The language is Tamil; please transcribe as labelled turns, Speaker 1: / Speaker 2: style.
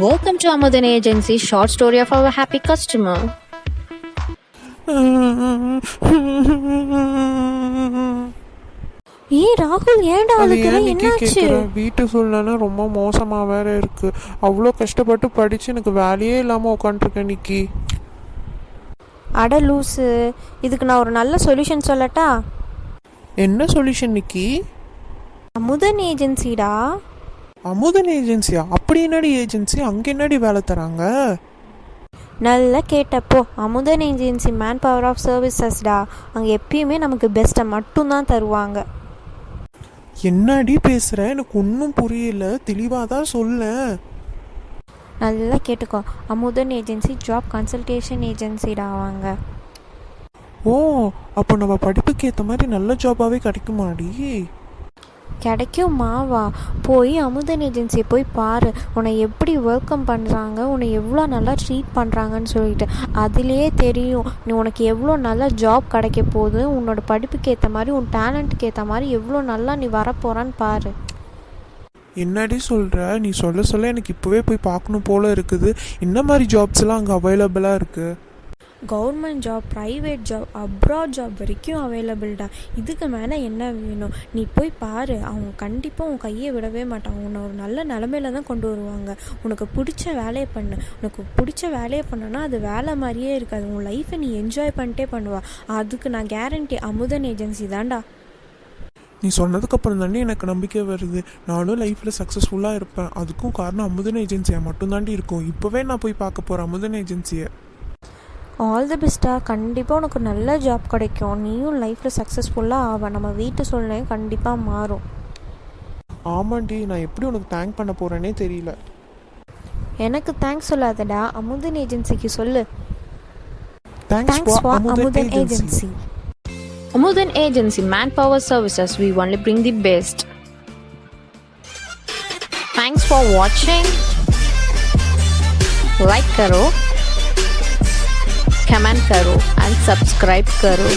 Speaker 1: Welcome to Amudan Agency short story of our happy customer.
Speaker 2: ராகுல் ஏன்டா என்னாச்சு?
Speaker 3: வீட்டு சூழ்நிலை ரொம்ப மோசமா வேற இருக்கு. அவ்வளோ கஷ்டப்பட்டு படிச்சு எனக்கு வேலையே இல்லாம உட்காந்துருக்கேன் நிக்கி.
Speaker 2: அட லூசு, இதுக்கு நான் ஒரு நல்ல சொல்யூஷன் சொல்லட்டா?
Speaker 3: என்ன சொல்யூஷன் நிக்கி?
Speaker 2: அமுதன் ஏஜென்சிடா.
Speaker 3: அமுதன் ஏஜென்சியா? அப்படி என்னடி ஏஜென்சி? அங்கே என்னடி வேலை தராங்க?
Speaker 2: நல்லா கேட்டப்போ, Amudhan agency manpower of சர்வீசஸ்டா. அங்கே எப்பயுமே நமக்கு பெஸ்ட்டை மட்டும்தான் தருவாங்க.
Speaker 3: என்னடி பேசுற? எனக்கு ஒன்றும் புரியல, தெளிவாக தான் சொல்ல.
Speaker 2: நல்லா கேட்டுக்கோ, அமுதன் ஏஜென்சி ஜாப் கன்சல்டேஷன் ஏஜென்சிடா வாங்க.
Speaker 3: ஓ, அப்போ நம்ம படிப்புக்கு ஏற்ற மாதிரி நல்ல ஜாபாகவே கிடைக்குமாடி?
Speaker 2: கிடைக்கும் மாவா. போய் அமுதன் ஏஜென்சியை போய் பாரு. உன்னை எப்படி வெல்கம் பண்ணுறாங்க, உன்னை எவ்வளோ நல்லா ட்ரீட் பண்ணுறாங்கன்னு சொல்லிட்டு அதுலேயே தெரியும் நீ உனக்கு எவ்வளோ நல்லா ஜாப் கிடைக்க போகுது. உன்னோட படிப்புக்கு ஏற்ற மாதிரி, உன் டேலண்ட்டுக்கு ஏற்ற மாதிரி எவ்வளோ நல்லா நீ வரப்போகிறான்னு பாரு.
Speaker 3: என்னடி சொல்கிற? நீ சொல்ல சொல்ல எனக்கு இப்போவே போய் பார்க்கணும் போல இருக்குது. என்ன மாதிரி ஜாப்ஸ்லாம் அங்கே அவைலபிளாக இருக்குது?
Speaker 2: Government job, private job, abroad job வரைக்கும் அவைலபிள்டா. இதுக்கு மேலே என்ன வேணும்? நீ போய் பாரு. அவங்க கண்டிப்பாக உன் கையை விடவே மாட்டாங்க. உன்னை ஒரு நல்ல நிலமையில தான் கொண்டு வருவாங்க. உனக்கு பிடிச்ச வேலையை பண்ணு. உனக்கு பிடிச்ச வேலையை பண்ணனா அது வேலை மாதிரியே இருக்காது. உன் லைஃப்பை நீ என்ஜாய் பண்ணிட்டே பண்ணுவா. அதுக்கு நான் கேரண்டி அமுதன் ஏஜென்சி தான்டா.
Speaker 3: நீ சொன்னதுக்கப்புறம் தாண்டி எனக்கு நம்பிக்கை வருது. நானும் லைஃப்பில் சக்ஸஸ்ஃபுல்லாக இருப்பேன். அதுக்கும் காரணம் அமுதன் ஏஜென்சியாக மட்டும்தாண்டி இருக்கும். இப்போவே நான் போய் பார்க்க போகிறேன் அமுதன் ஏஜென்சியை.
Speaker 2: ஆல் தி பெஸ்ட்டா. கண்டிப்பாக உனக்கு நல்ல ஜாப் கிடைக்கும். நீயும் லைஃப்பில் சக்ஸஸ்ஃபுல்லாக ஆவ. நம்ம வீட்டு சூழ்நிலையும் கண்டிப்பாக மாறும்.
Speaker 3: ஆமாண்டி, நான் எப்படி உனக்கு தேங்க் பண்ண போகிறேனே தெரியல.
Speaker 2: எனக்கு தேங்க்ஸ் சொல்லாதடா, அமுதன் ஏஜென்சிக்கு சொல்லு.
Speaker 3: Thanks for Amudan Agency.
Speaker 1: Amudan Agency Manpower Services, we only bring the best. Thanks for watching. Like करो, कमेंट करो and सब्सक्राइब करो.